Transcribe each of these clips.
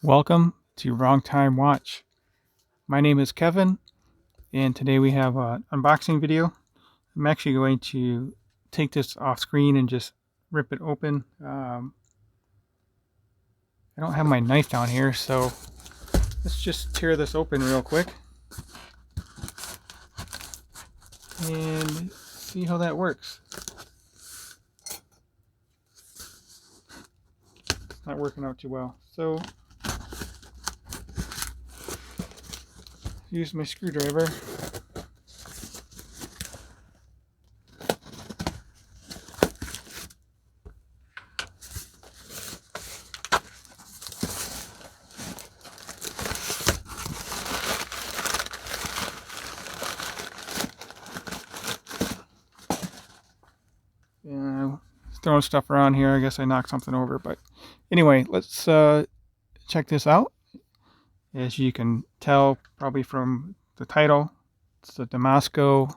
Welcome to Wrong Time Watch. My name is Kevin, and today we have an unboxing video. I'm actually going to take this off screen and just rip it open. I don't have my knife down here, so let's just tear this open real quick and see how that works. It's not working out too well, so use my screwdriver. Yeah, throwing stuff around here. I guess I knocked something over, but anyway, let's check this out. As you can tell, probably from the title, it's the Damasco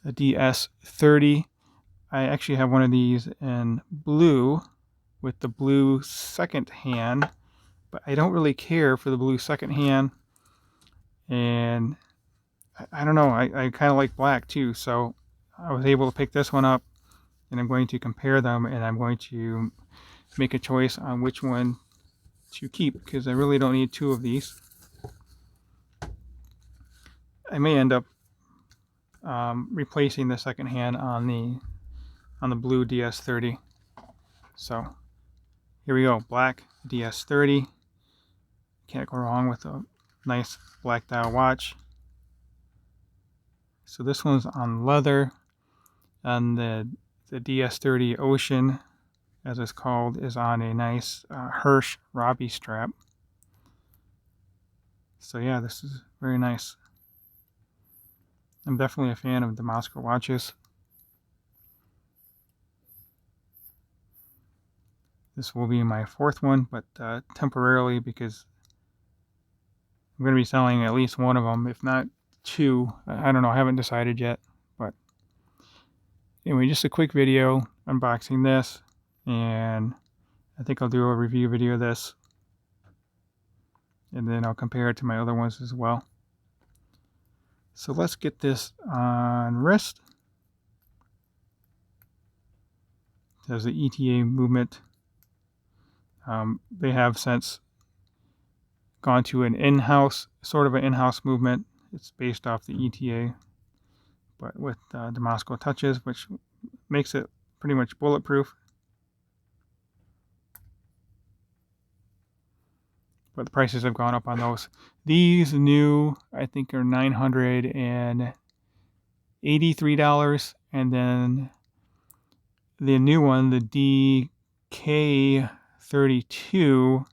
DS30. I actually have one of these in blue with the blue second hand, but I don't really care for the blue second hand. And I don't know, I kind of like black too, so I was able to pick this one up, and I'm going to compare them, and I'm going to make a choice on which one to keep, because I really don't need two of these. I may end up replacing the second hand on the blue DS30. So here we go, black DS30. Can't go wrong with a nice black dial watch. So this one's on leather, and the DS30 Ocean, as it's called, is on a nice Hirsch Robbie strap. So yeah, this is very nice. I'm definitely a fan of Damasco watches. This will be my fourth one, but temporarily, because I'm going to be selling at least one of them, if not two. I don't know, I haven't decided yet. But anyway, just a quick video unboxing this, and I think I'll do a review video of this, and then I'll compare it to my other ones as well. So let's get this on wrist. There's the ETA movement. They have since gone to an in-house, sort of an in-house movement. It's based off the ETA, but with Damasco touches, which makes it pretty much bulletproof. But the prices have gone up on those. These new, I think, are $983, and then the new one, the DK32,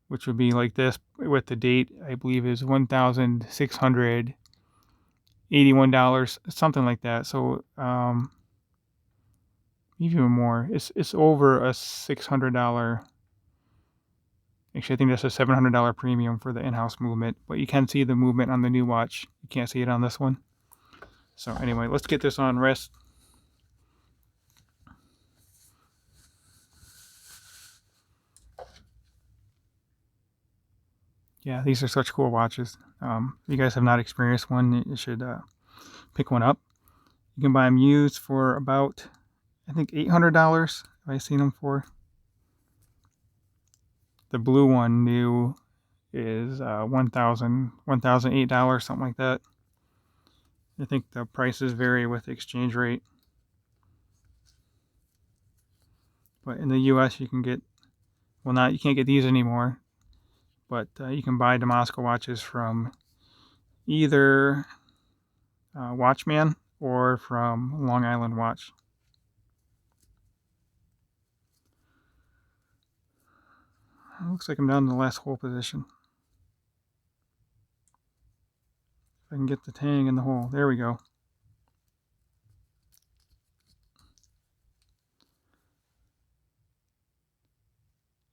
which would be like this with the date, I believe, is $1,681, something like that. So even more. It's over a $600. Actually, I think that's a $700 premium for the in-house movement, but you can see the movement on the new watch. You can't see it on this one. So anyway, let's get this on wrist. Yeah, these are such cool watches. If you guys have not experienced one, you should pick one up. You can buy them used for about, I think, $800. I've seen them for. The blue one new is $1,008, something like that. I think the prices vary with the exchange rate. But in the US, you can get, well, you can't get these anymore, but you can buy Damasco watches from either Watchman or from Long Island Watch. It looks like I'm down in the last hole position. If I can get the tang in the hole. There we go.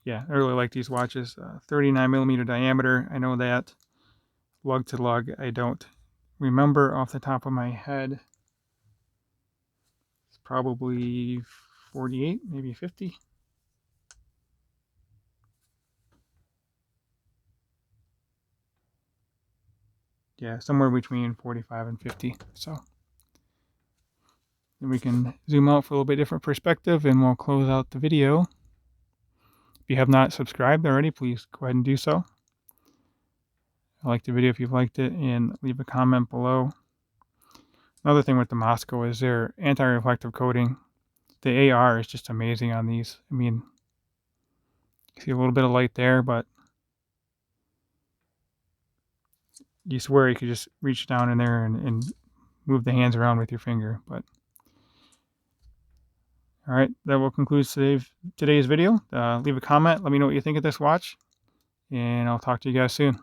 Yeah, I really like these watches. 39mm diameter, I know that. Lug to lug, I don't remember off the top of my head. It's probably 48, maybe 50. Yeah, somewhere between 45 and 50. So then we can zoom out for a little bit different perspective, and we'll close out the video. If you have not subscribed already, please go ahead and do so. Like the video if you've liked it, and leave a comment below. Another thing with the Damasco is their anti-reflective coating. The AR is just amazing on these. I mean, you see a little bit of light there, but you swear you could just reach down in there and move the hands around with your finger. But all right, that will conclude today's video. Leave a comment. Let me know what you think of this watch, and I'll talk to you guys soon.